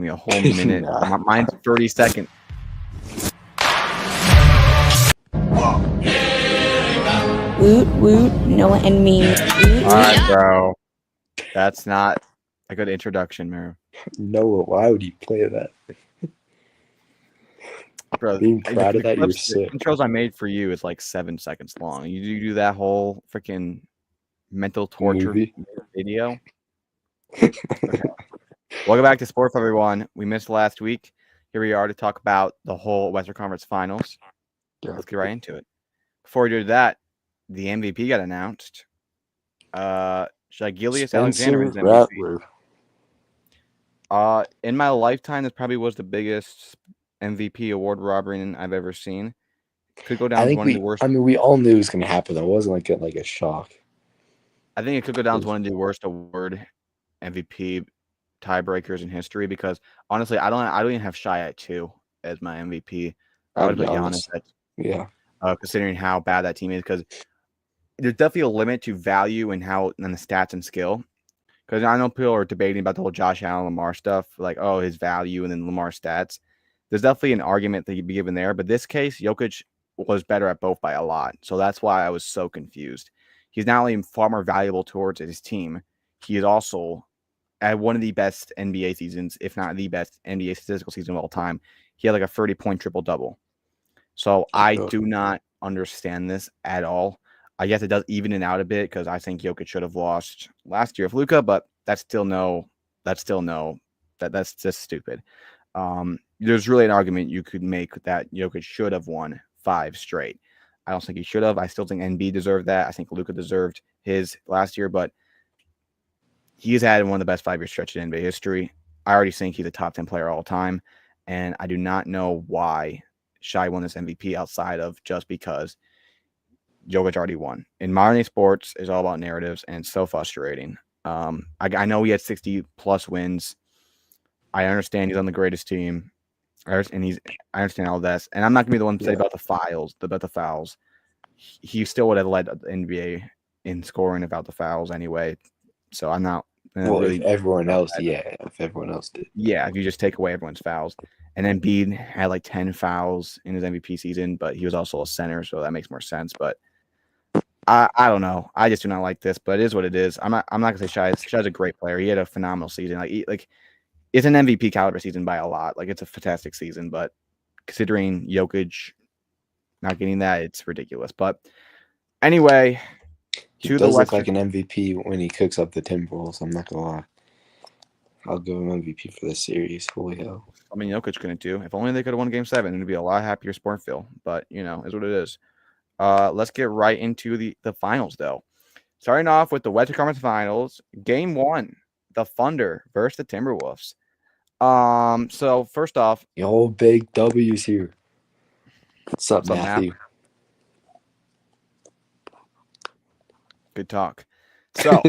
me a whole minute. Nah. Mine's 30 seconds. Woot woot, no enemies. Woot, All right, bro. That's not a good introduction, Miro. Noah, why would you play that? Bro, Being proud of that, you're the sick. intros I made for you is like 7 seconds long. You do that whole freaking mental torture Movie. video. Okay. Welcome back to Sports, everyone. We missed last week. Here we are to talk about the whole Western Conference Finals. Yeah. Let's get right into it. Before we do that, the MVP got announced. Shai Gilgeous-Alexander is MVP. Rattler. In my lifetime, this probably was the biggest MVP award robbery I've ever seen. Could go down I as think one of the worst. we all knew it was going to happen. It wasn't like a shock. I think it could go down as one of the worst award MVP tiebreakers in history because honestly, I don't even have Shai at 2 as my MVP. I would put Giannis at considering how bad that team is because there's definitely a limit to value and the stats and skill. Because I know people are debating about the whole Josh Allen Lamar stuff, like his value and then Lamar stats. There's definitely an argument that you'd be given there, but this case, Jokic was better at both by a lot. So that's why I was so confused. He's not only far more valuable towards his team, he is also at one of the best NBA seasons, if not the best NBA statistical season of all time. He had like a 30-point triple-double. So I do not understand this at all. I guess it does even it out a bit because I think Jokic should have lost last year of Luka, but that's just stupid. There's really an argument you could make that Jokic should have won 5 straight. I don't think he should have. I still think NB deserved that. I think Luka deserved his last year, but he's had one of the best 5-year stretches in NBA history. I already think he's a top 10 player all time, and I do not know why Shai won this MVP outside of just because Jokic already won. In modern day sports, it's all about narratives, and it's so frustrating. I know he had 60-plus wins. I understand he's on the greatest team, I understand all this, and I'm not gonna be the one to say about the fouls. He still would have led the NBA in scoring without the fouls anyway. So I'm not. If everyone else did. Yeah, if you just take away everyone's fouls. And then Embiid had like 10 fouls in his MVP season, but he was also a center, so that makes more sense. But I don't know. I just do not like this, but it is what it is. I'm not gonna say Shai's a great player. He had a phenomenal season. It's an MVP caliber season by a lot. Like it's a fantastic season, but considering Jokic not getting that, it's ridiculous. But anyway, he does look like an MVP when he cooks up the Timberwolves. I'm not gonna lie. I'll give him MVP for this series. Holy hell! I mean, Jokic couldn't do. If only they could have won Game 7, it'd be a lot happier Sportville. But is what it is. Let's get right into the finals, though. Starting off with the Western Conference Finals, Game 1, the Thunder versus the Timberwolves. So first off, yo, big W's here. What's up, Matthew? Good talk. So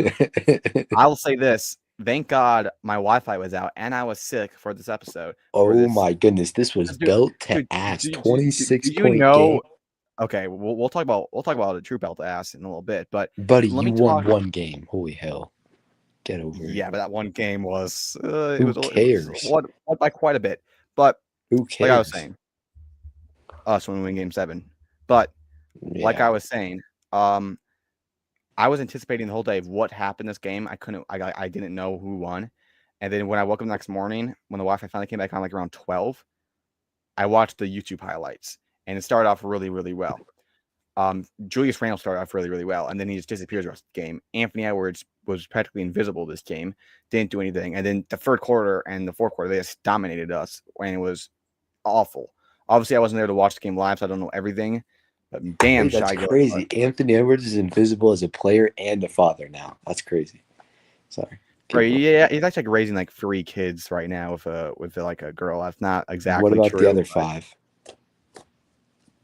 I will say this. Thank God my Wi-Fi was out and I was sick for this episode. My goodness, this was belt to ass. 26 point game. Okay, we'll talk about the true belt to ass in a little bit, but buddy, you won one game. Holy hell. Get over it. Yeah, but that one game was Who cares? It was won by quite a bit. But who cares? Like I was saying, us when we win Game 7. But like I was saying, I was anticipating the whole day of what happened this game. I didn't know who won. And then when I woke up the next morning, when the Wi-Fi finally came back on like around 12, I watched the YouTube highlights. And it started off really, really well. Julius Randle started off really, really well, and then he just disappears the rest of the game. Anthony Edwards was practically invisible this game, didn't do anything. And then the third quarter and the fourth quarter, they just dominated us, and it was awful. Obviously, I wasn't there to watch the game live, so I don't know everything. But damn, that's crazy. Anthony Edwards is invisible as a player and a father now. That's crazy. Sorry. Right, yeah, he's actually raising like 3 kids right now with like a girl. That's not exactly true. What about true, the other 5?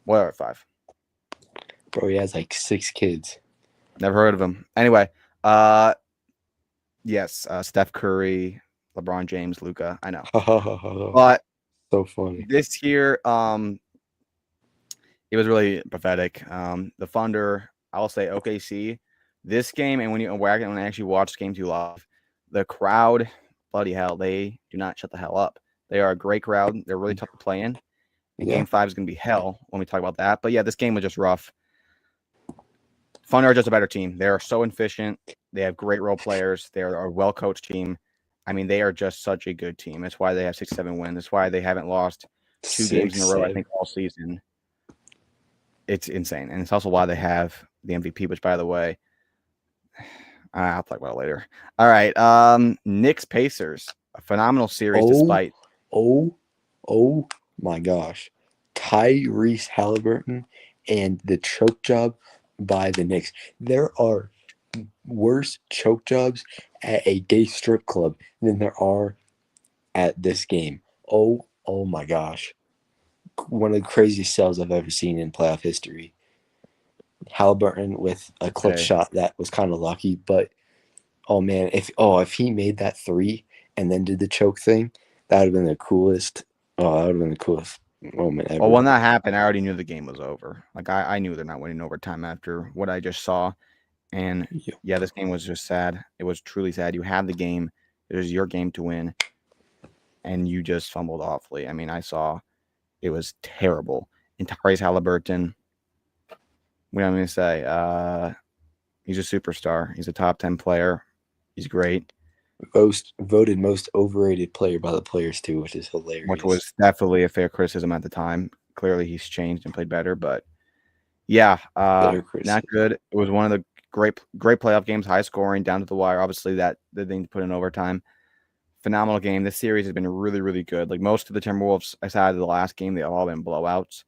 What other 5? Bro, he has like 6 kids. Never heard of him. Anyway, yes, Steph Curry, LeBron James, Luka. I know, but so funny. This year, it was really pathetic. The Thunder, I'll say OKC. This game, and when I actually watched Game 2 live, the crowd bloody hell, they do not shut the hell up. They are a great crowd. They're really tough to play in. And Game 5 is going to be hell when we talk about that. But yeah, this game was just rough. Thunder are just a better team. They are so efficient. They have great role players. They are a well-coached team. I mean, they are just such a good team. That's why they have 6-7 wins. That's why they haven't lost 2 games in a row, I think, all season. It's insane. And it's also why they have the MVP, which, by the way, I'll talk about it later. All right. Knicks Pacers. A phenomenal series despite. Oh my gosh. Tyrese Halliburton and the choke job by the Knicks. There are worse choke jobs at a gay strip club than there are at this game. Oh my gosh. One of the craziest sells I've ever seen in playoff history. Halliburton with a clutch shot that was kind of lucky, but oh man, if he made that 3 and then did the choke thing, that would have been the coolest. Oh, that would have been the coolest moment ever. Well, when that happened, I already knew the game was over. Like I knew they're not winning overtime after what I just saw. And yeah, this game was just sad. It was truly sad. You had the game. It was your game to win. And you just fumbled awfully. I mean, I saw it was terrible. And Tyrese Halliburton, what am I going to say? He's a superstar. He's a top 10 player. He's great. Voted most overrated player by the players too, which is hilarious. Which was definitely a fair criticism at the time. Clearly, he's changed and played better, but yeah, not good. It was one of the great playoff games, high scoring, down to the wire. Obviously, that the thing to put in overtime. Phenomenal game. This series has been really, really good. Like most of the Timberwolves, aside of the last game, they have all been blowouts.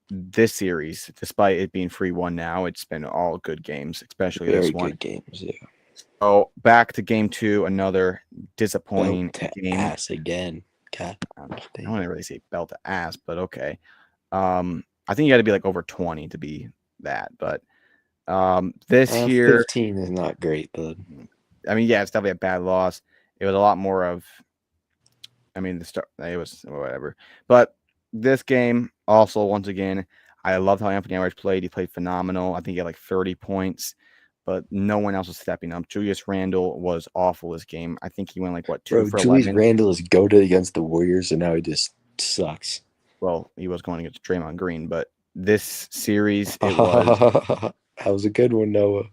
This series, despite it being 3-1 now, it's been all good games, especially this one. Good games, yeah. So back to game 2, another disappointing game. Ass again. God, I don't want to really say belt to ass, but okay. I think you got to be like over 20 to be that. But this year, 15 is not great, but I mean, yeah, it's definitely a bad loss. It was a lot more of, I mean, it was whatever. But this game also, once again, I loved how Anthony Edwards played. He played phenomenal. I think he had like 30 points. But no one else was stepping up. Julius Randle was awful this game. I think he went like, 2 for 11. Julius Randle is goated against the Warriors, and now he just sucks. Well, he was going against Draymond Green, but this series, it was... That was a good one, Noah.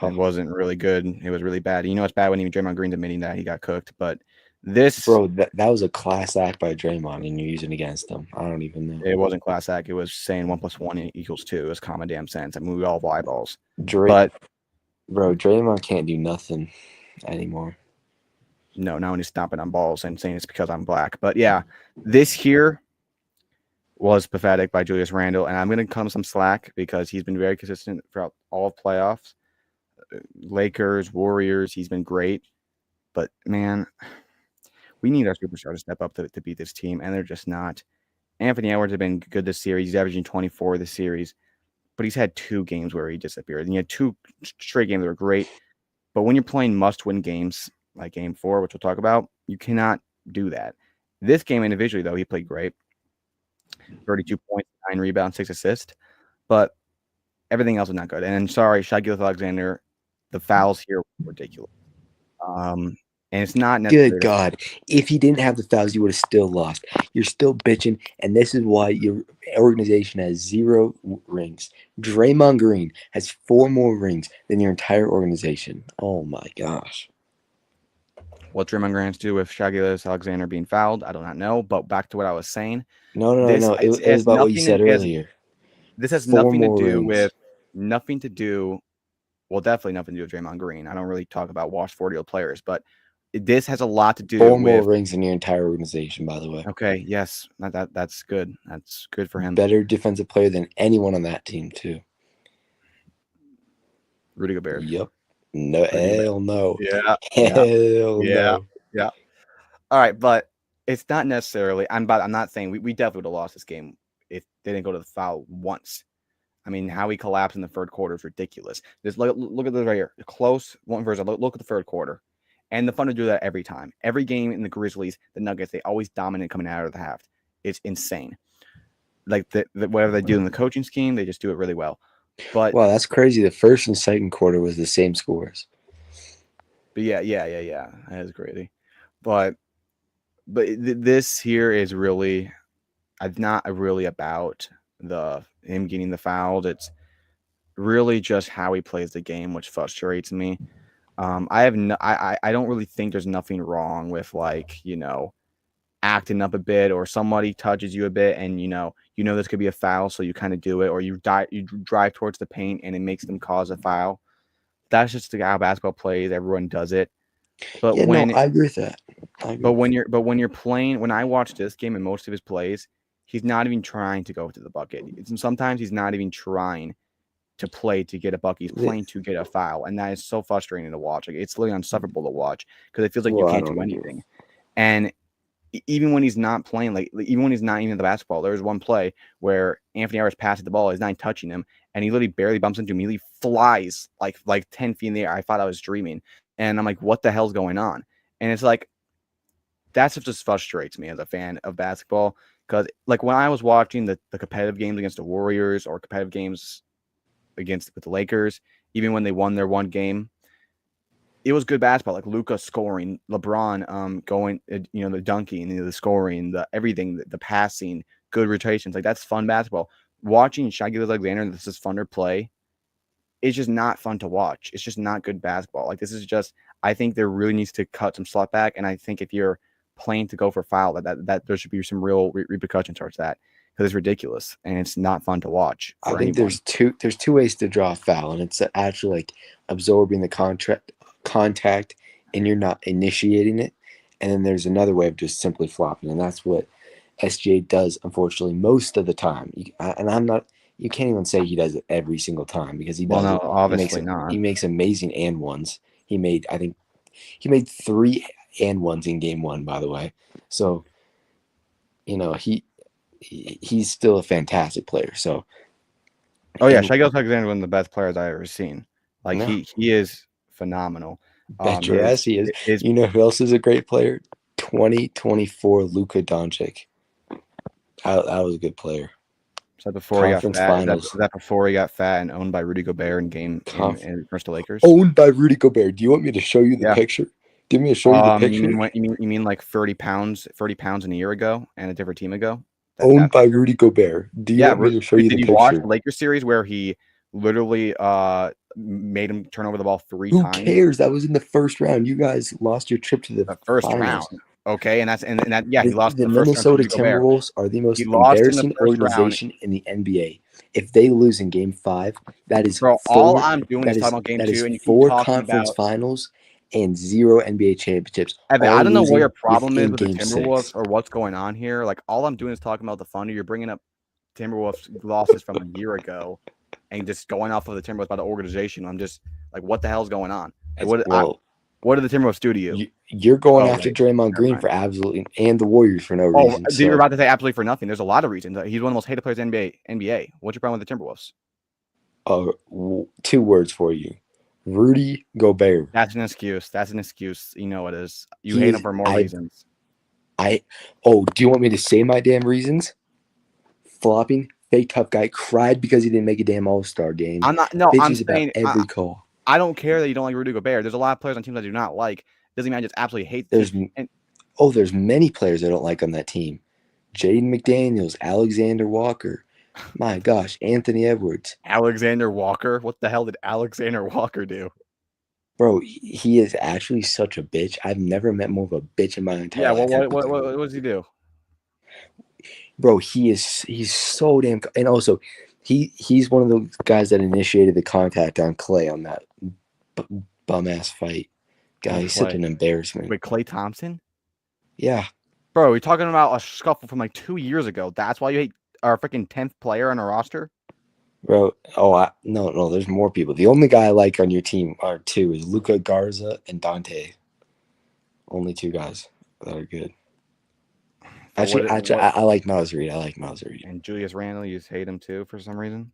It wasn't really good. It was really bad. You know it's bad when even Draymond Green's admitting that he got cooked. But this... Bro, that was a class act by Draymond, and you're using it against him. I don't even know. It wasn't class act. It was saying 1 + 1 = 2. It was common damn sense. I mean, we all have eyeballs. Bro, Draymond can't do nothing anymore. No, now he's stomping on balls and saying it's because I'm black. But yeah, this here was pathetic by Julius Randle, and I'm going to cut him some slack because he's been very consistent throughout all of playoffs. Lakers, Warriors, he's been great. But, man, we need our superstar to step up to beat this team, and they're just not. Anthony Edwards has been good this series. He's averaging 24 this series. But he's had 2 games where he disappeared. And he had 2 straight games that were great. But when you're playing must-win games, like Game 4, which we'll talk about, you cannot do that. This game individually, though, he played great. 32 points, 9 rebounds, 6 assists. But everything else was not good. And sorry, Shai Gilgeous-Alexander, the fouls here were ridiculous. And it's not necessarily... Good God. If he didn't have the fouls, you would have still lost. You're still bitching, and this is why your organization has 0 rings. Draymond Green has 4 more rings than your entire organization. Oh, my gosh. What Draymond Green has to do with Shai Gilgeous-Alexander being fouled, I do not know. But back to what I was saying. No. It was about what you said earlier. This has nothing to do with... Well, definitely nothing to do with Draymond Green. I don't really talk about washed 40-year-old players, but... This has a lot to do with 4 more rings in your entire organization, by the way. Okay, yes, that's good. That's good for him. Better defensive player than anyone on that team, too. Rudy Gobert. Yep. No, hell no. Yeah. Hell no. Yeah. All right, but it's not necessarily. I'm not saying we definitely would have lost this game if they didn't go to the foul once. I mean, how he collapsed in the third quarter is ridiculous. Just look at this right here. Close one version. Look at the third quarter. And the Thunder do that every time. Every game in the Grizzlies, the Nuggets, they always dominate coming out of the half. It's insane. Like whatever they do in the coaching scheme, they just do it really well. But wow, that's crazy. The first and second quarter was the same scores. But yeah. That is crazy. But this here is really, it's not really about him getting the fouls. It's really just how he plays the game, which frustrates me. I don't really think there's nothing wrong with, like, acting up a bit, or somebody touches you a bit and this could be a foul, so you kind of do it, or you drive towards the paint and it makes them cause a foul. That's just how basketball plays. Everyone does it. But Yeah, no, I agree with that. when you're playing, when I watch this game and most of his plays, he's not even trying to go to the bucket. Sometimes he's not even trying to play to get a bucket. He's playing to get a foul, and that is so frustrating to watch. Like, it's literally insufferable to watch because it feels like you can't do anything. And even when he's not playing, like even when he's not even the basketball, there was one play where Anthony Edwards passes the ball, he's not touching him, and he literally barely bumps into him. He flies like 10 feet in the air. I thought I was dreaming, and I'm like, what the hell's going on? And it's like, that's what just frustrates me as a fan of basketball, because like when I was watching the competitive games against the Warriors or competitive games with the Lakers, even when they won their one game, it was good basketball, like Luka scoring, LeBron going, the dunking, the scoring, the everything, the passing, good rotations. Like, that's fun basketball. Watching Shai Gilgeous-Alexander and this is fun to play, it's just not fun to watch. It's just not good basketball. Like, this is just, I think there really needs to cut some slack back, and I think if you're playing to go for foul, that there should be some real repercussions towards that, because it's ridiculous and it's not fun to watch. I think there's two ways to draw a foul, and it's actually like absorbing the contact and you're not initiating it, and then there's another way of just simply flopping, and that's what SGA does, unfortunately, most of the time. You can't even say he does it every single time, because he does. Well, no, obviously not. He makes amazing and ones. He made 3 and ones in game 1, by the way. So, he's still a fantastic player. So, Shai Gilgeous-Alexander is one of the best players I've ever seen. Like, no. he is phenomenal. Bet your ass he is. You know who else is a great player? 2024 Luka Doncic. That was a good player. Is that before he got fat? Finals. Is that before he got fat and owned by Rudy Gobert in versus the Lakers? Owned by Rudy Gobert. Do you want me to show you the picture? Give me a show you the picture. You mean like 30 pounds in a year ago and a different team ago? Owned by Rudy Gobert. Do you want me to show you the picture? Did you watch the Lakers series where he literally made him turn over the ball 3 times? Who cares? That was in the first round. You guys lost your trip to the first finals. round. Okay, and he lost the first Minnesota Timberwolves are the most embarrassing organization in the NBA. If they lose in Game 5, that is all I'm doing is talking about Game 2, and you 4 conference finals and 0 NBA championships. Evan, I don't know what your problem is with the Timberwolves or what's going on here. Like, all I'm doing is talking about the Thunder. You're bringing up Timberwolves losses from a year ago and just going off of the Timberwolves by the organization. I'm just like, what the hell's going on? What did the Timberwolves do to you? You're going after Draymond Green for absolutely, and the Warriors for no reason. You're about to say absolutely for nothing. There's a lot of reasons. He's one of the most hated players in the NBA. What's your problem with the Timberwolves? 2 words for you. Rudy Gobert. That's an excuse. You know it is. You hate him for more reasons. Do you want me to say my damn reasons? Flopping, fake tough guy, cried because he didn't make a damn All-Star game. I'm saying every call. I don't care that you don't like Rudy Gobert. There's a lot of players on teams I do not like. Doesn't mean I just absolutely hate them. There's many players I don't like on that team. Jaden McDaniels, Alexander Walker. My gosh, Anthony Edwards. Alexander Walker? What the hell did Alexander Walker do? Bro, he is actually such a bitch. I've never met more of a bitch in my entire life. Yeah, what does he do? Bro, he's so damn, and also he's one of those guys that initiated the contact on Klay on that bum ass fight. Guy, he's such an embarrassment. Wait, Klay Thompson? Yeah. Bro, we're talking about a scuffle from like 2 years ago. That's why you hate our freaking 10th player on our roster? Bro, no, there's more people. The only guy I like on your team are 2 is Luka Garza and Dante. Only 2 guys that are good. Actually, I like Miles Reed. And Julius Randle, you just hate him too for some reason?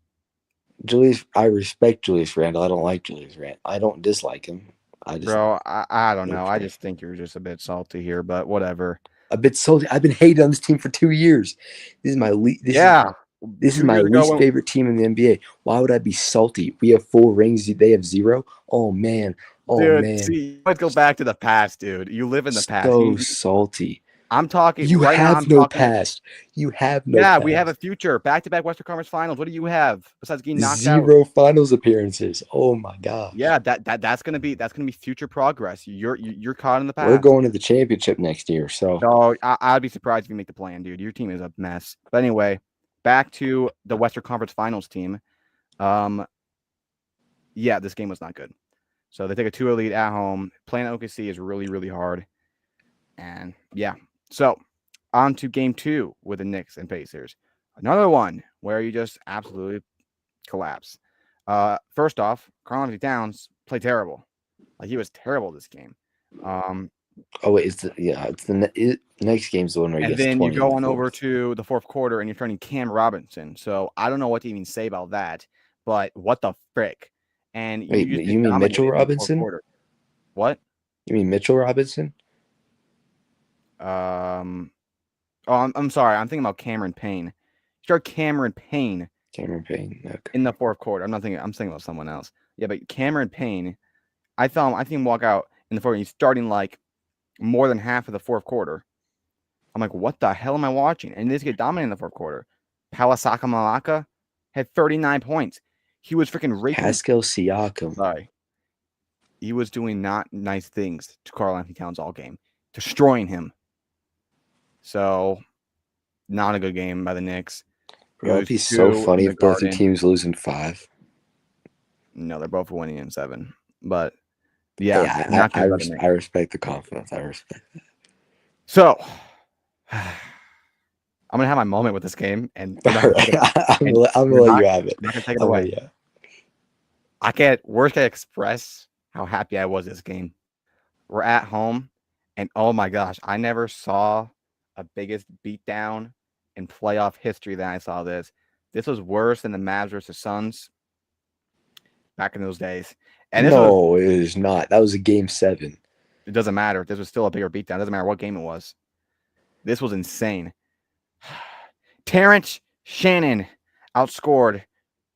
I respect Julius Randle. I don't like Julius Randle. I don't dislike him. I don't know. I just think you're just a bit salty here, but whatever. A bit salty. I've been hated on this team for 2 years. This is my This is my least favorite team in the NBA. Why would I be salty? We have 4 rings. They have 0. Oh man, Oh Dude, man, see, you always go back to the past, dude. You live in the past. so salty. I'm talking You right now. have I'm no talking. past. You have no Yeah, past. we have a future. Back-to-back Western Conference Finals. What do you have besides getting knocked out? 0 finals appearances. Oh my gosh. Yeah, that's gonna be future progress. You're caught in the past. We're going to the championship next year, so No, I'd be surprised if you make the plan, dude. Your team is a mess. But anyway, back to the Western Conference Finals team. Yeah, this game was not good. So they take a 2-0 lead at home. Playing OKC is really, really hard. And yeah, so on to game 2 with the Knicks and Pacers. Another one where you just absolutely collapse. First off, Karl-Anthony Towns played terrible. Like, he was terrible this game. oh wait, it's the next game's the one where he And gets then 20 you in go the on over fourth. to the fourth quarter and you're turning Cam Robinson. So I don't know what to even say about that, but what the frick? And Wait, you just you mean Mitchell dominated in the fourth Robinson? quarter. What? You mean Mitchell Robinson? Oh, I'm sorry. I'm thinking about Cameron Payne. Start Cameron Payne Cameron Payne. Okay. in the fourth quarter. I'm thinking about someone else. Yeah, but Cameron Payne, I think him walk out in the fourth. He's starting like more than half of the fourth quarter. I'm like, what the hell am I watching? And this get dominated in the fourth quarter. Pawasaka Malaka had 39 points. He was freaking raking. Pascal Siakam. Sorry. He was doing not nice things to Karl-Anthony Towns all game, destroying him. So, not a good game by the Knicks. Bro, it'd be so funny if both your teams lose in 5. No, they're both winning in 7. But yeah, I respect the confidence. I respect that. So, I'm gonna have my moment with this game, and I'm gonna let you have it. I'm not gonna take it away. Yeah. I can't express how happy I was this game. We're at home, and oh my gosh, I never saw a biggest beatdown in playoff history than I saw this. This was worse than the Mavs versus Suns back in those days. And it is not. That was a game 7. It doesn't matter. This was still a bigger beatdown. It doesn't matter what game it was. This was insane. Terrence Shannon outscored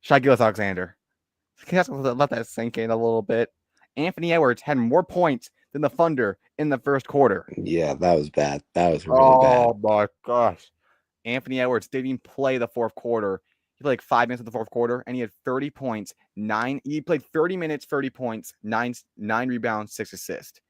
Shai Gilgeous-Alexander. Let that sink in a little bit. Anthony Edwards had more points than the Thunder in the first quarter. Yeah, that was bad. That was really bad. Oh my gosh. Anthony Edwards didn't even play the fourth quarter. He played like 5 minutes of the fourth quarter, and he had 30 points. He played 30 minutes, 30 points, 9 rebounds, 6 assists.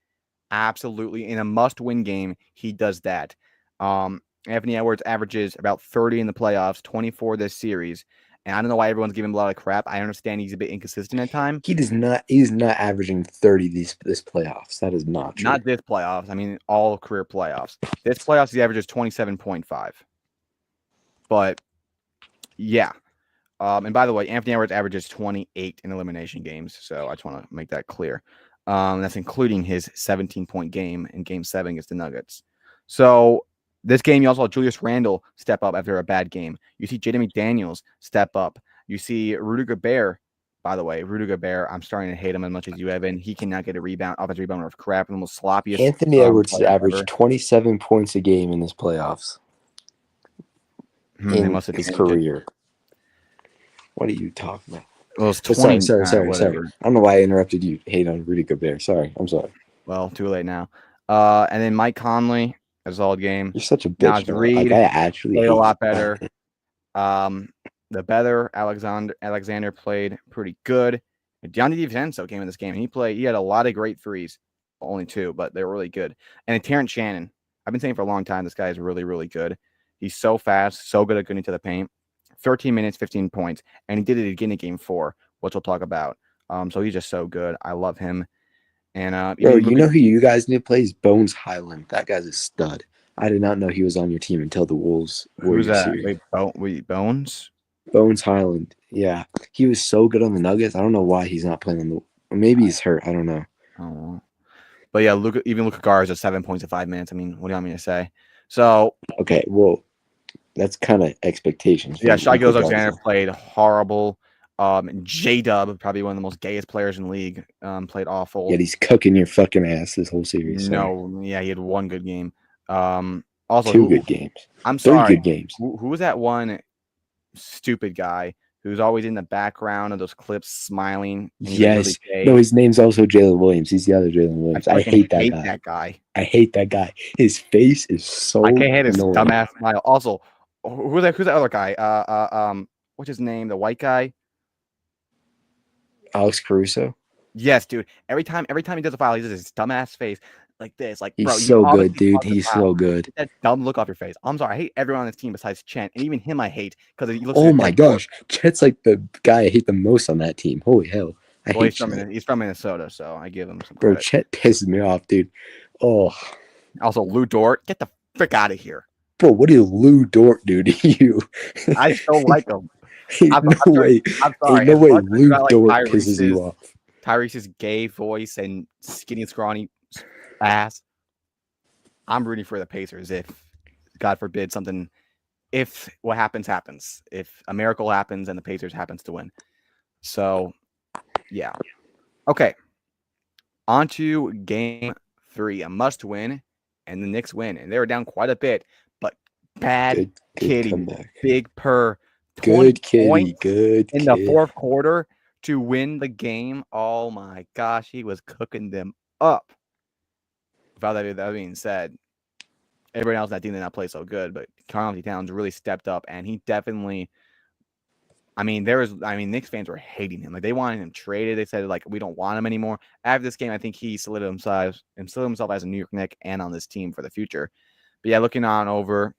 Absolutely. In a must-win game, he does that. Anthony Edwards averages about 30 in the playoffs, 24 this series. And I don't know why everyone's giving him a lot of crap. I understand he's a bit inconsistent at times. He's not averaging 30 this playoffs. That is not true. Not this playoffs. I mean, all career playoffs. This playoffs, he averages 27.5. But, yeah. And by the way, Anthony Edwards averages 28 in elimination games. So I just want to make that clear. That's including his 17-point game in Game 7 against the Nuggets. So this game, you also saw Julius Randle step up after a bad game. You see Jaden McDaniels step up. You see Rudy Gobert. By the way, Rudy Gobert, I'm starting to hate him as much as you, Evan. He cannot get a rebound, offensive rebound of crap, and the most sloppiest. Anthony Edwards has averaged 27 points a game in this playoffs in his career. What are you talking about? Well, it's 20. Sorry. I don't know why I interrupted you. Hate on Rudy Gobert. Sorry. I'm sorry. Well, too late now. And then Mike Conley, a solid game. You're such a bitch. Naz Reid like, I actually played a lot better. The better Alexander played pretty good. Giannis DiVincenzo came in this game. He had a lot of great threes. Only 2, but they were really good. And Terrence Shannon. I've been saying for a long time, this guy is really, really good. He's so fast, so good at getting to the paint. 13 minutes, 15 points. And he did it again in Game 4, which we'll talk about. So he's just so good. I love him. And you know who you guys need to play is Bones Highland. That guy's a stud. I did not know he was on your team until the Wolves. Who's that? Wait, Bones? Bones Highland. Yeah. He was so good on the Nuggets. I don't know why he's not playing on the – maybe he's hurt. I don't know. Oh. But, yeah, Luka Garza is 7 points in 5 minutes. I mean, what do you want me to say? So – okay, well, that's kind of expectations. Yeah, Shai Gilgeous-Alexander played horrible. J-Dub, probably one of the most gayest players in the league, played awful. Yeah, he's cooking your fucking ass this whole series. No, yeah, he had 1 good game. Also 2 good games. I'm sorry. 3 good games. Who was that one stupid guy who's always in the background of those clips smiling. And he's like really Yes. gay. No, his name's also Jalen Williams. He's the other Jalen Williams. I fucking hate that guy. I hate that guy. His face is so I can't hate his annoying. dumbass smile. Also, who's that other guy? What's his name? The white guy? Alex Caruso. Yes, dude. Every time he does a foul, he does his dumbass face like this. Like, He's bro, so you good, obviously dude. caused the He's foul. so good. Get that dumb look off your face. I'm sorry. I hate everyone on this team besides Chen, and even him I hate because he looks. Oh my gosh, Chet's like the guy I hate the most on that team. Holy hell, I hate Chet. He's from Minnesota, so I give him some Bro, credit. Chet pisses me off, dude. Oh, Also, Lou Dort, get the frick out of here. bro, what did Lou Dort do to you? I still like him. Ain't no way. I'm sorry. Ain't no as way much as Lou I like Dort pisses you off. Tyrese's gay voice and skinny, scrawny ass. I'm rooting for the Pacers if, God forbid, if what happens, if a miracle happens and the Pacers happens to win. So, yeah. Okay. On to game 3, a must win, and the Knicks win. And they were down quite a bit, but bad Good kitty, comeback. big purr. Good kitty, points good in kid. the fourth quarter to win the game. Oh my gosh, he was cooking them up. Without that being said, everyone else on that team did not play so good, but Karl-Anthony Towns really stepped up, and he definitely. Knicks fans were hating him. Like, they wanted him traded. They said, like, we don't want him anymore. After this game, I think he solidified himself as a New York Knick and on this team for the future. But yeah, looking on over.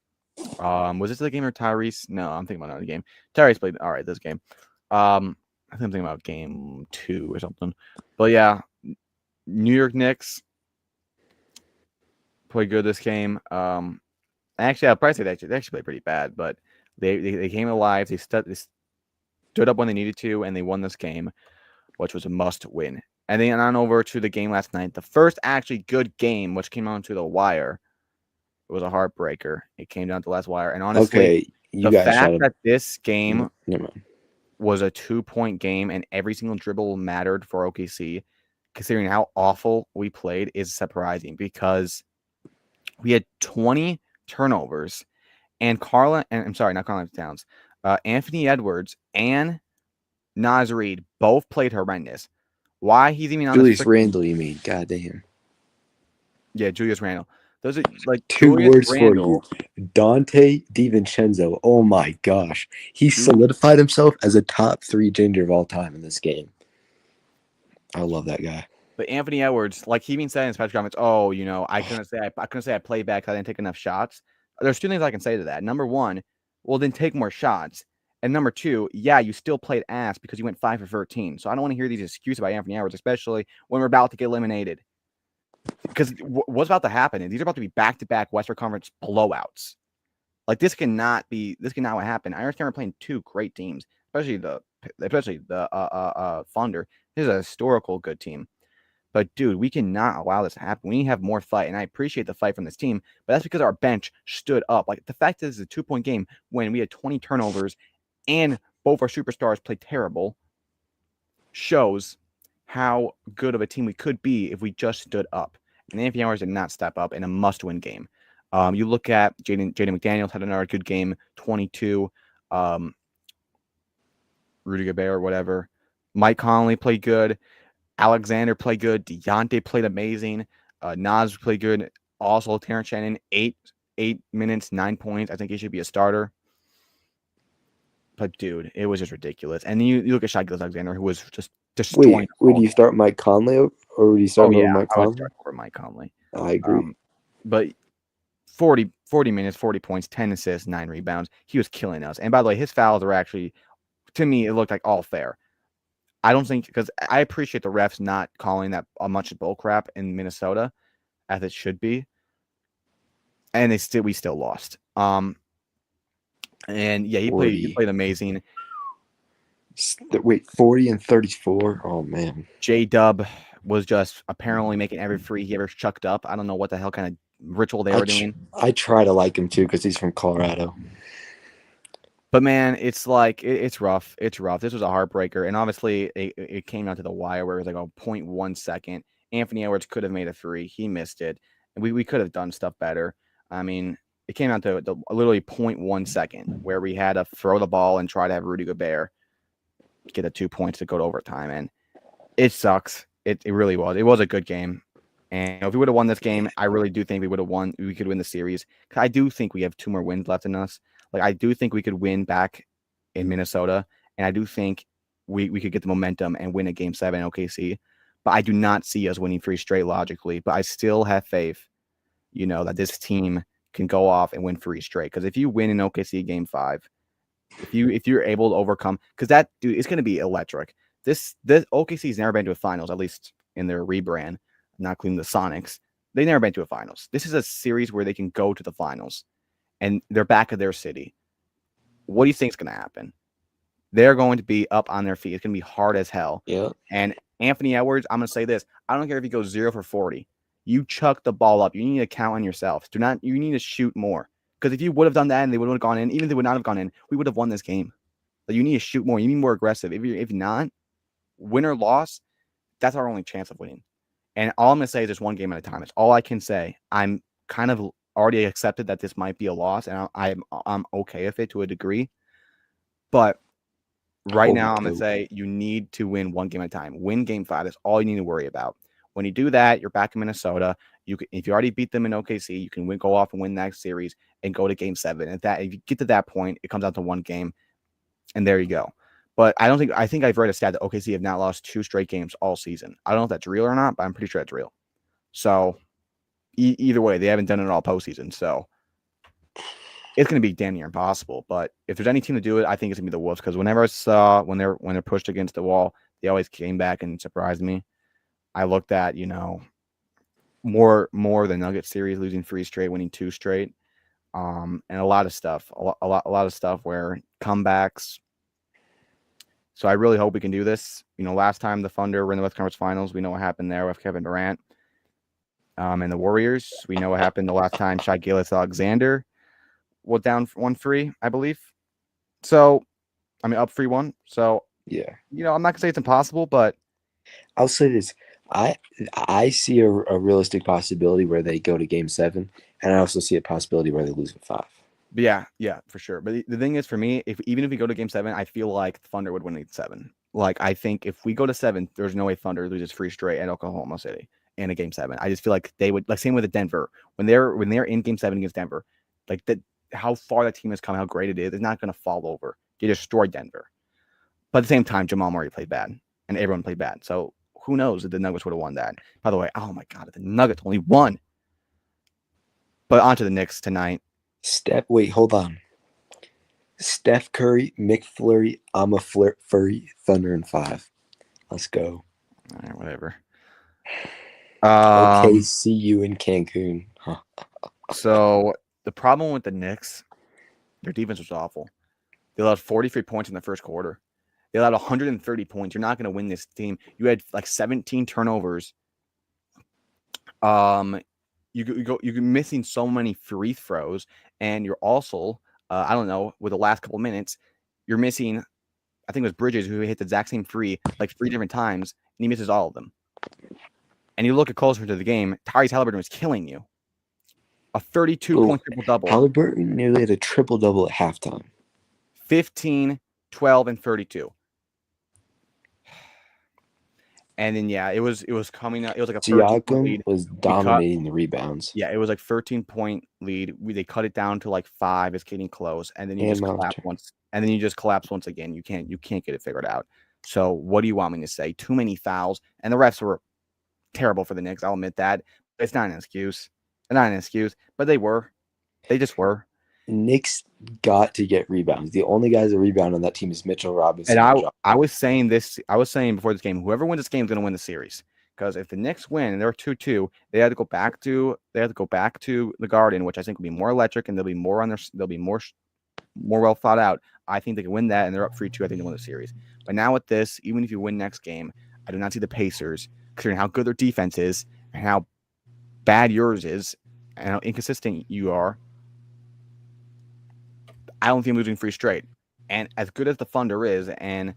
Was this the game or Tyrese? No, I'm thinking about another game. Tyrese played all right this game. I think I'm thinking about game 2 or something. But yeah, New York Knicks played good this game. Actually, I'll probably say they actually played pretty bad, but they came alive. They stood up when they needed to, and they won this game, which was a must win. And then on over to the game last night, the first actually good game, which came on to the wire. It was a heartbreaker. It came down to the last wire. And honestly, the fact that this game was a 2-point game and every single dribble mattered for OKC, considering how awful we played, is surprising because we had 20 turnovers and Anthony Edwards and Naz Reid both played horrendous. Why he's even on Julius Randle, you mean? God damn. Yeah, Julius Randle. Those are like 2 Julius words Randle, for you. Dante DiVincenzo. Oh my gosh. He solidified himself as a top 3 ginger of all time in this game. I love that guy. But Anthony Edwards, like he even said in his press conference, I couldn't say I played back because I didn't take enough shots. There's 2 things I can say to that. Number 1, well, then take more shots. And number 2, yeah, you still played ass because you went 5 for 13. So I don't want to hear these excuses about Anthony Edwards, especially when we're about to get eliminated. Because what's about to happen is these are about to be back-to-back Western Conference blowouts. Like, this cannot what happened. I understand we're playing 2 great teams, especially the Thunder. This is a historical good team. But, dude, we cannot allow this to happen. We need to have more fight, and I appreciate the fight from this team, but that's because our bench stood up. Like, the fact that this is a 2-point game when we had 20 turnovers and both our superstars played terrible shows how good of a team we could be if we just stood up. And Anthony Edwards did not step up in a must-win game. You look at Jaden McDaniels had another good game, 22. Rudy Gobert or whatever. Mike Conley played good. Alexander played good. Dejounte played amazing. Naz played good. Also, Terrence Shannon, 8 minutes, 9 points. I think he should be a starter. But, dude, it was just ridiculous. And then you look at Shai Gilgeous-Alexander, who was just destroying. Wait, would you start Mike Conley or would you start over Mike Conley? I would start over Mike Conley. I agree. But 40 minutes, 40 points, 10 assists, 9 rebounds. He was killing us. And by the way, his fouls were actually, to me, it looked like all fair. I don't think, because I appreciate the refs not calling that a much bull crap in Minnesota, as it should be. And we still lost. And yeah, he played amazing. Wait, 40 and 34? Oh, man. J-Dub was just apparently making every free he ever chucked up. I don't know what the hell kind of ritual they were doing. I try to like him, too, because he's from Colorado. But, man, it's like, it's rough. It's rough. This was a heartbreaker. And obviously, it came down to the wire where it was like a 0.1 second. Anthony Edwards could have made a 3. He missed it. And we could have done stuff better. I mean, it came down to literally 0.1 second where we had to throw the ball and try to have Rudy Gobert get the 2 points to go to overtime, and it sucks. It really was. It was a good game. And if we would have won this game, I really do think we would have won. We could win the series. I do think we have 2 more wins left in us. Like, I do think we could win back in Minnesota, and I do think we could get the momentum and win a Game 7 in OKC. But I do not see us winning 3 straight logically. But I still have faith, that this team can go off and win 3 straight. Because if you win in OKC Game 5, if you're able to overcome, because that, dude, it's going to be electric. This OKC's never been to a finals, at least in their rebrand, not including the Sonics. They've never been to a finals. This is a series where they can go to the finals, and they're back at their city. What do you think is going to happen? They're going to be up on their feet. It's going to be hard as hell. Yeah. And Anthony Edwards, I'm going to say this. I don't care if he goes 0 for 40. You chuck the ball up. You need to count on yourself. You need to shoot more. Because if you would have done that and they would have gone in, even if they would not have gone in, we would have won this game. But you need to shoot more. You need more aggressive. If not, win or loss, that's our only chance of winning. And all I'm going to say is just one game at a time. It's all I can say. I'm kind of already accepted that this might be a loss, and I'm okay with it to a degree. But right now, I'm going to say you need to win one game at a time. Win Game 5. That's all you need to worry about. When you do that, you're back in Minnesota. If you already beat them in OKC, you can go off and win that series and go to Game 7. And if you get to that point, it comes out to one game, and there you go. But I think I've read a stat that OKC have not lost 2 straight games all season. I don't know if that's real or not, but I'm pretty sure it's real. So either way, they haven't done it all postseason. So it's going to be damn near impossible. But if there's any team to do it, I think it's going to be the Wolves, because whenever I saw when they're pushed against the wall, they always came back and surprised me. I looked at more the Nuggets series, losing 3 straight, winning 2 straight, and a lot of stuff, a lot of stuff where comebacks. So I really hope we can do this. Last time the Thunder were in the West Conference Finals, we know what happened there with Kevin Durant. And the Warriors, we know what happened the last time Shai Gilgeous-Alexander was down 1-3, I believe. So, up 3-1. So, yeah. I'm not going to say it's impossible, but I'll say this. I see a realistic possibility where they go to Game 7, and I also see a possibility where they lose in 5. Yeah, for sure. But the thing is, for me, even if we go to Game 7, I feel like Thunder would win Game 7. Like, I think if we go to 7, there's no way Thunder loses 3 straight at Oklahoma City in a Game 7. I just feel like they would, like, same with Denver. When they're in Game 7 against Denver, like, how far that team has come, how great it is, it's not going to fall over. They destroyed Denver. But at the same time, Jamal Murray played bad, and everyone played bad. So who knows if the Nuggets would have won that. By the way, oh my God, the Nuggets only won. But on to the Knicks tonight. Wait, hold on. Steph Curry, McFlurry, Furry, Thunder in 5. Let's go. All right, whatever. Okay, see you in Cancun. Huh. So the problem with the Knicks, their defense was awful. They allowed 43 points in the first quarter. They allowed 130 points. You're not going to win this team. You had like 17 turnovers. You're missing so many free throws, and you're also, I don't know, with the last couple of minutes, you're missing, I think it was Bridges who hit the exact same free like 3 different times, and he misses all of them. And you look closer to the game, Tyrese Haliburton was killing you. A 32-point triple-double. Haliburton nearly had a triple-double at halftime. 15, 12, and 32. And then it was coming out. It was like a 13-point lead. Was dominating the rebounds. Yeah, it was like 13-point lead. They cut it down to like 5. It's getting close, and then you just collapse once. And then you just collapse once again. You can't get it figured out. So what do you want me to say? Too many fouls, and the refs were terrible for the Knicks. I'll admit that. It's not an excuse. It's not an excuse, but they were. They just were. Knicks got to get rebounds. The only guys that rebound on that team is Mitchell Robinson. And I was saying before this game, whoever wins this game is going to win the series. Because if the Knicks win and they're 2-2, they had to go back to the Garden, which I think will be more electric, and they'll be more well thought out. I think they can win that, and they're up 3-2. I think they win the series. But now with this, even if you win next game, I do not see the Pacers, considering how good their defense is and how bad yours is and how inconsistent you are. I don't think I'm losing 3 straight. And as good as the Thunder is, and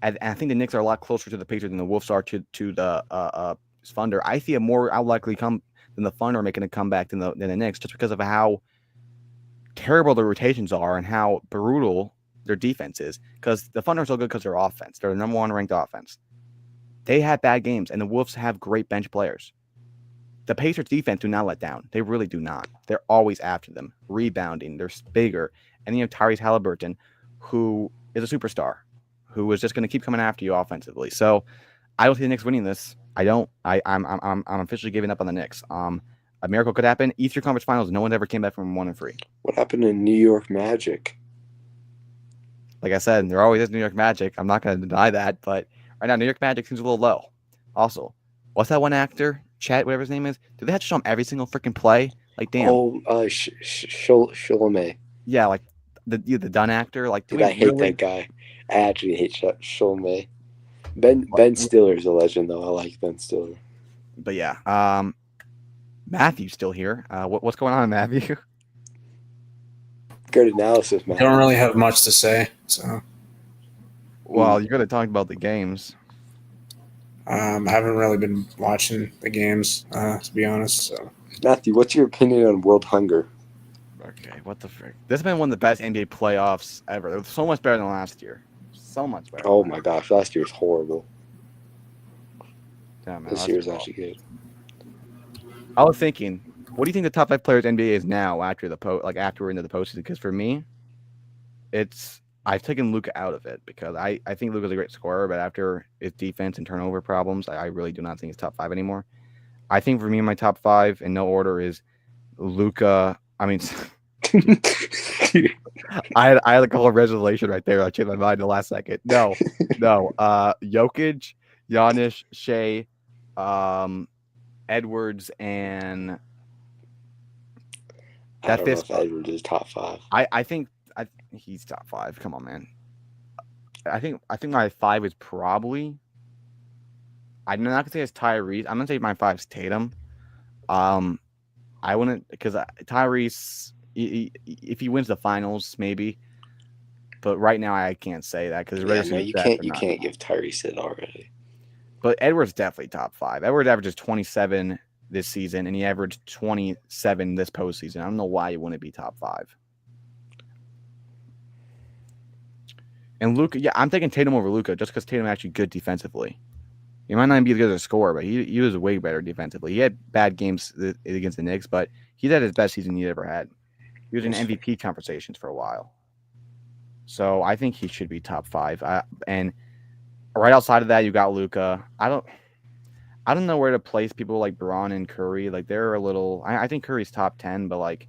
I think the Knicks are a lot closer to the Pacers than the Wolves are to the Thunder, I see a more likely than the Thunder making a comeback than the Knicks, just because of how terrible the rotations are and how brutal their defense is, because the Thunder are so good because their offense. They're the number 1 ranked offense. They have bad games, and the Wolves have great bench players. The Pacers defense do not let down. They really do not. They're always after them, rebounding. They're bigger. And then you have Tyrese Halliburton, who is a superstar, who is just going to keep coming after you offensively. So I don't see the Knicks winning this. I don't. I'm officially giving up on the Knicks. A miracle could happen. Eastern Conference Finals, no one ever came back from 1-3. What happened to New York Magic? Like I said, there always is New York Magic. I'm not going to deny that, but right now New York Magic seems a little low. Also, what's that one actor? Chet, whatever his name is. Do they have to show him every single freaking play? Like, damn. Oh, Chalamet. Yeah, like the Dunn actor. Like, Dude, I hate that guy. I actually hate Chalamet. Ben Stiller's a legend, though. I like Ben Stiller. But yeah, Matthew's still here. What's going on, Matthew? Good analysis, man. I don't really have much to say. So, well, you could have talked about the games. I haven't really been watching the games, to be honest. So, Matthew, what's your opinion on world hunger? Okay, what the frick? This has been one of the best NBA playoffs ever. It was so much better than last year. So much better. Oh my gosh, last year's horrible. Yeah, man, This year's actually good. I was thinking, what do you think the top 5 players NBA is now after after we're into the postseason? Because for me, I've taken Luka out of it because I think Luka's a great scorer, but after his defense and turnover problems, I really do not think he's top 5 anymore. I think for me, my top 5 in no order is Luka. I mean, I had a couple of resolution right there. I changed my mind in the last second. No. Jokic, Giannis, Shea, Edwards, and I don't know if Edwards is top 5. I think he's top 5. Come on, man. I think my 5 is probably. I'm not gonna say it's Tyrese. I'm gonna say my 5 is Tatum. I wouldn't, because Tyrese, if he wins the finals, maybe. But right now, I can't say that because you can't give Tyrese it already. But Edwards definitely top 5. Edwards averages 27 this season, and he averaged 27 this postseason. I don't know why he wouldn't be top 5. And Luka, yeah, I'm taking Tatum over Luka just because Tatum is actually good defensively. He might not be as good as a scorer, but he was way better defensively. He had bad games against the Knicks, but he's had his best season he ever had. He was in MVP conversations for a while. So I think he should be top 5. And right outside of that, you got Luka. I don't know where to place people like Braun and Curry. Like they're a little. I think Curry's top 10, but like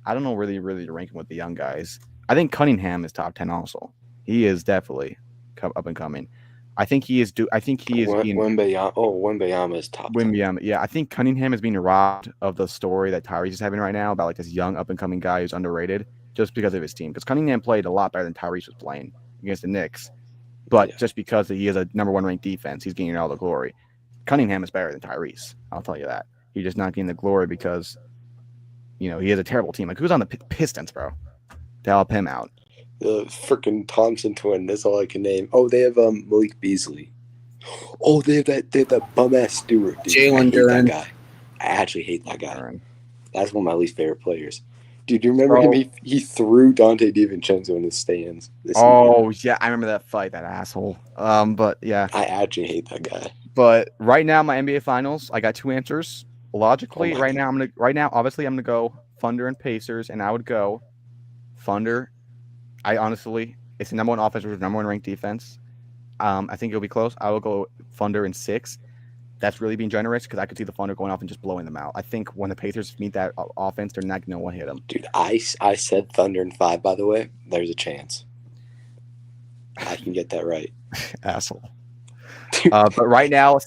I don't know really to rank him with the young guys. I think Cunningham is top 10 also. He is definitely up and coming. I think he is. Wembanyama is top 10. Wembanyama, yeah. I think Cunningham is being robbed of the story that Tyrese is having right now about like this young up and coming guy who's underrated just because of his team. Because Cunningham played a lot better than Tyrese was playing against the Knicks, but just because he has a number 1 ranked defense, he's getting all the glory. Cunningham is better than Tyrese. I'll tell you that. He's just not getting the glory because, he has a terrible team. Like who's on the Pistons, bro? To help him out. The freaking Thompson twin. That's all I can name. Oh, they have Malik Beasley. Oh, they have that bum ass Stewart. Jalen Duren. That guy. I actually hate that guy. That's one of my least favorite players. Dude, do you remember him? He threw Dante DiVincenzo in the stands. Yeah, I remember that fight, that asshole. But yeah, I actually hate that guy. But right now, my NBA Finals, I got 2 answers. Logically, obviously, I'm gonna go Thunder and Pacers, and I would go Thunder. It's the number 1 offense versus number 1 ranked defense. I think it'll be close. I will go Thunder in 6. That's really being generous because I could see the Thunder going off and just blowing them out. I think when the Pacers meet that offense, they're not going to hit them. Dude, I said Thunder in 5, by the way. There's a chance. I can get that right. Asshole. But right now,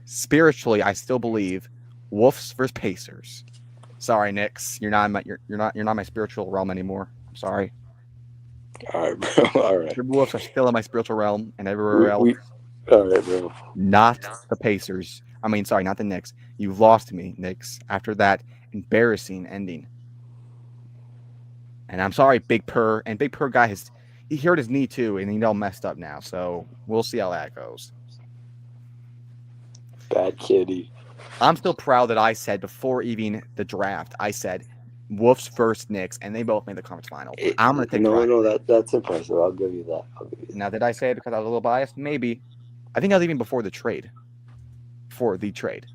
spiritually, I still believe Wolves versus Pacers. Sorry, Knicks. You're not my spiritual realm anymore. I'm sorry. All right, bro. All right. The Wolves are still in my spiritual realm and everywhere else. All right, bro. Not the Pacers. I mean, sorry, not the Knicks. You've lost me, Knicks, after that embarrassing ending. And I'm sorry, Big Purr. And Big Purr guy he hurt his knee too, and he's all messed up now. So we'll see how that goes. Bad kitty. I'm still proud that I said before even the draft, I said Wolves first Knicks, and they both made the conference finals. I'm gonna take that's impressive. I'll give you that. Now, did I say it because I was a little biased? Maybe. I think I was even before the trade. Before the trade.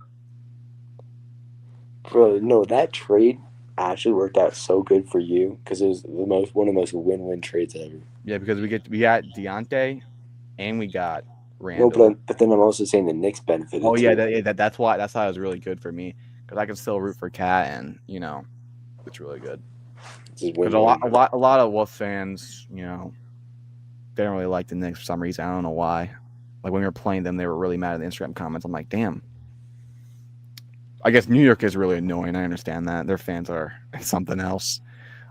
Bro, no, that trade actually worked out so good for you because it was one of the most win-win trades ever. Yeah, because we got Deontay, and we got Randall. No, but then I'm also saying the Knicks benefited. Oh yeah, too. that's why it was really good for me because I can still root for Cat, and it's really good. Because a lot of Wolf fans, they don't really like the Knicks for some reason. I don't know why. Like when we were playing them, they were really mad at the Instagram comments. I'm like, damn. I guess New York is really annoying. I understand that their fans are something else.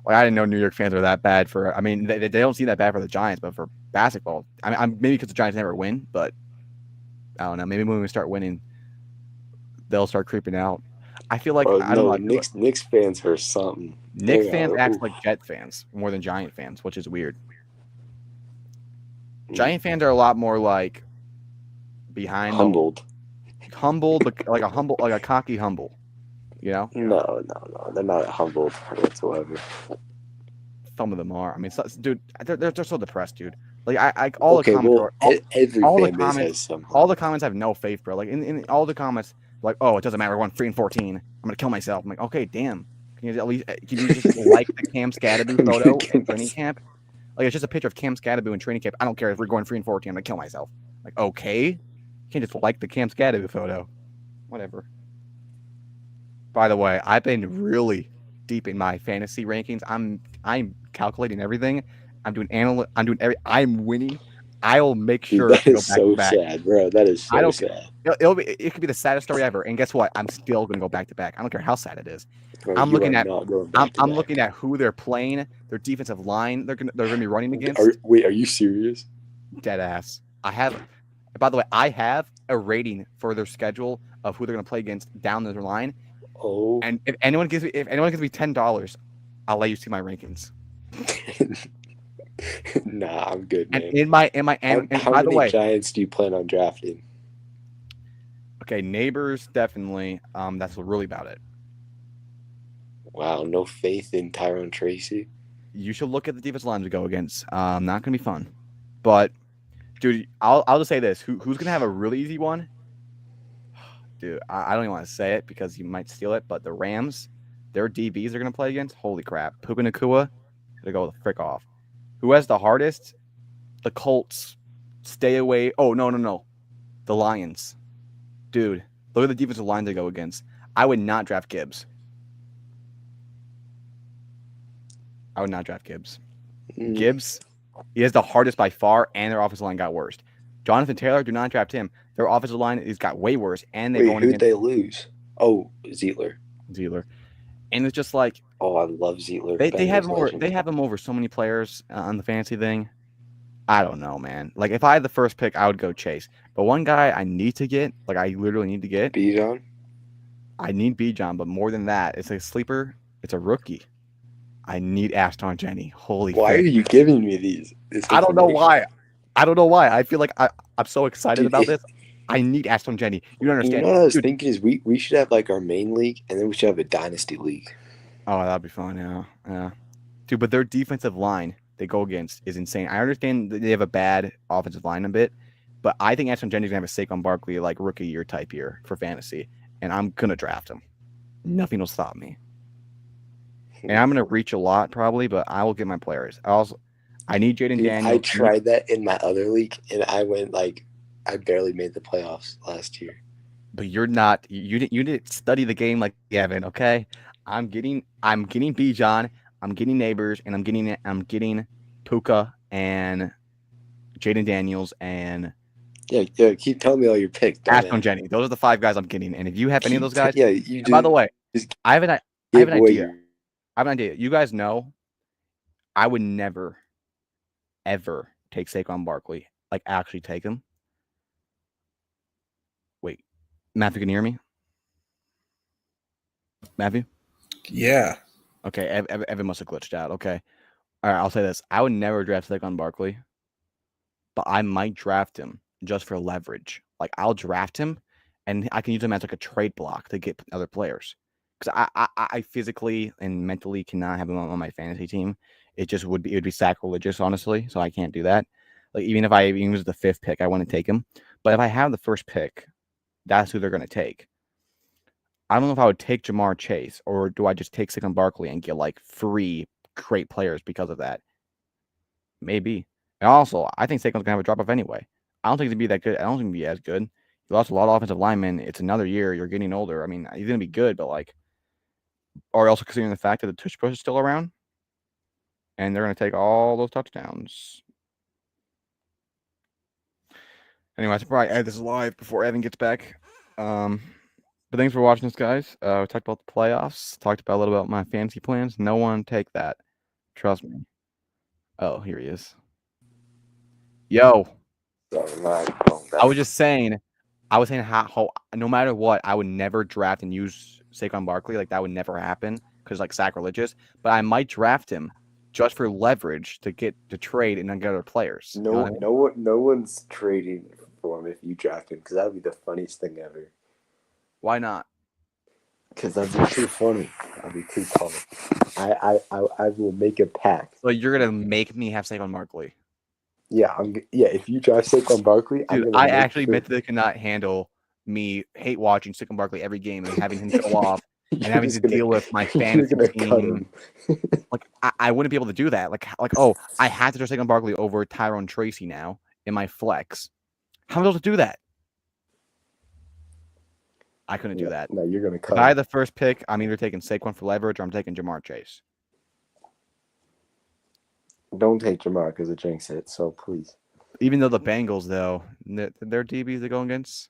Like I didn't know New York fans are that bad for. I mean, they don't seem that bad for the Giants, but for basketball, I mean, maybe because the Giants never win. But I don't know. Maybe when we start winning, they'll start creeping out. I feel like I don't know. Knicks fans are something. Knicks fans act like Jet fans more than Giant fans, which is weird. Giant fans are a lot more like behind humbled, but like a cocky humble. No, they're not humbled whatsoever. Some of them are. I mean, dude, they're so depressed, dude. Like all the comments, all the comments have no faith, bro. Like in all the comments, like, oh, it doesn't matter. We're going 3-14. I'm gonna kill myself. I'm like, okay, damn. Can you just like the Cam Scadaboo photo in training camp? Like it's just a picture of Cam Scadaboo in training camp. I don't care if we're going 3-14. I'm gonna kill myself. Like, okay, you can't just like the Cam Scadaboo photo. Whatever. By the way, I've been really deep in my fantasy rankings. I'm calculating everything. I'm I'm winning. I'll make sure that to go is so back. sad, bro. That is so sad. It could be the saddest story ever. And guess what? I'm still gonna go back to back. I don't care how sad it is. Bro, I'm looking at who they're playing, their defensive line. They're gonna be running against. Are you serious? Dead ass. By the way, I have a rating for their schedule of who they're gonna play against down their line. Oh. And if anyone gives me $10, I'll let you see my rankings. Nah, I'm good, man. And how by the way, Giants do you plan on drafting? Okay, Neighbors definitely. That's really about it. Wow, no faith in Tyrone Tracy. You should look at the defensive line to go against. Not gonna be fun, but dude, I'll just say this: who's gonna have a really easy one? Dude, I don't even want to say it because you might steal it, but the Rams, their DBs are gonna play against. Holy crap, Puka Nacua, gonna go the frick off. Who has the hardest? The Colts. Stay away. Oh no, the Lions. Dude, look at the defensive line they go against. I would not draft Gibbs. Gibbs, he has the hardest by far, and their offensive line got worse. Jonathan Taylor, do not draft him. Their offensive line has got way worse, and who'd they lose? Oh, Zeitler. And it's just like, oh, I love Zeitler. They have him over so many players on the fantasy thing. I don't know, man. Like if I had the first pick, I would go Chase. But one guy I need to get, like I literally need to get Bijan. I need Bijan, but more than that, it's a sleeper. It's a rookie. I need Ashton Jenny. Why are you giving me these? I don't know why. I feel like I'm so excited about this. I need Ashton Jenny. You don't understand. You know what I was thinking is we should have like our main league, and then we should have a dynasty league. Oh, that'd be fun. Yeah. Dude, but their defensive line they go against is insane. I understand that they have a bad offensive line a bit, but I think Ashton Jenny's gonna have a Saquon Barkley like rookie year type year for fantasy, and I'm gonna draft him. Nothing will stop me. And I'm gonna reach a lot probably, but I will get my players. I need Jaden Daniels. I tried that in my other league, and I went I barely made the playoffs last year. But you're not. You didn't study the game like Gavin. Okay, I'm getting Bijan. I'm getting Neighbors, and I'm getting Puka and Jaden Daniels and yeah. Keep telling me all your picks. Ashton Jenny. Those are the 5 guys I'm getting. And if you have any of those guys, yeah, you do. By the way, I have an idea. You guys know, I would never, ever take Saquon Barkley. Like actually take him. Wait, Matthew, can you hear me? Matthew? Yeah. Okay, Evan must have glitched out. Okay. All right, I'll say this. I would never draft Saquon Barkley, but I might draft him just for leverage. Like, I'll draft him, and I can use him as like a trade block to get other players. because I physically and mentally cannot have him on my fantasy team. It would be sacrilegious, honestly. So I can't do that. Like even if I even was the 5th pick, I wouldn't take him. But if I have the 1st pick, that's who they're going to take. I don't know if I would take Jamar Chase, or do I just take Saquon Barkley and get like 3 great players because of that? Maybe. And also, I think Saquon's going to have a drop off anyway. I don't think he's going to be that good. I don't think he's going to be as good. You lost a lot of offensive linemen. It's another year. You're getting older. I mean, he's going to be good, but like, or also considering the fact that the tush push is still around, and they're going to take all those touchdowns. Anyway, I should probably add this live before Evan gets back. But thanks for watching this, guys. We talked about the playoffs. Talked about a little about my fantasy plans. No one take that. Trust me. Oh, here he is. Yo. I was just saying. I was saying how no matter what, I would never draft and use Saquon Barkley. Like that would never happen because like sacrilegious. But I might draft him just for leverage to get to trade and then get other players. No, you know what I mean? no one's trading for him if you draft him because that would be the funniest thing ever. Why not? Because that'd be too funny. That'd be too funny. I will make a pact. So you're gonna make me have Saquon Barkley. Yeah, if you draft Saquon Barkley, dude, I actually mentally cannot handle me hate watching Saquon Barkley every game and having him go off and having to deal with my fantasy team. Like I wouldn't be able to do that. Like oh, I had to draft Saquon Barkley over Tyrone Tracy now in my flex. How am I supposed to do that? I couldn't do that. No, you're gonna cut. If I had the 1st pick, I'm either taking Saquon for leverage or I'm taking Jamar Chase. Don't take Jamar because it jinx it. So please. Even though the Bengals, though, their DBs they go against,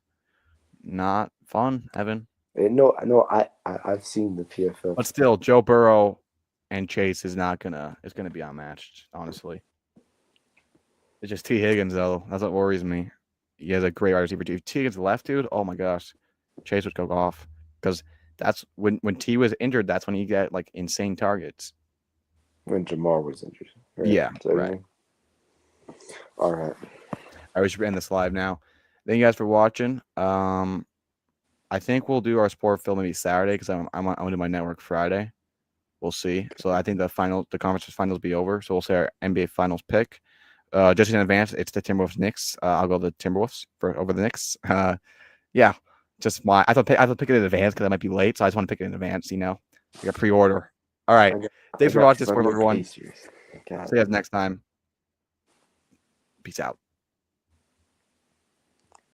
not fun, Evan. No, I've seen the PFF. But still, Joe Burrow and Chase is gonna be unmatched. Honestly, it's just T. Higgins though. That's what worries me. He has a great wide receiver. If T. Higgins left, dude, oh my gosh, Chase would go off because that's when T was injured. That's when he got like insane targets. When Jamar was injured. Right? Yeah, right. All right. All right, we should end this live now. Thank you guys for watching. I think we'll do our sport film maybe Saturday because I'm going to my network Friday. We'll see. So I think the conference finals will be over. So we'll say our NBA finals pick. Just in advance, it's the Timberwolves Knicks. I'll go the Timberwolves over the Knicks. Yeah, just I thought pick it in advance because I might be late, so I just want to pick it in advance. You know, like a pre-order. All right. Thanks for watching this, everyone. See you guys next time. Peace out.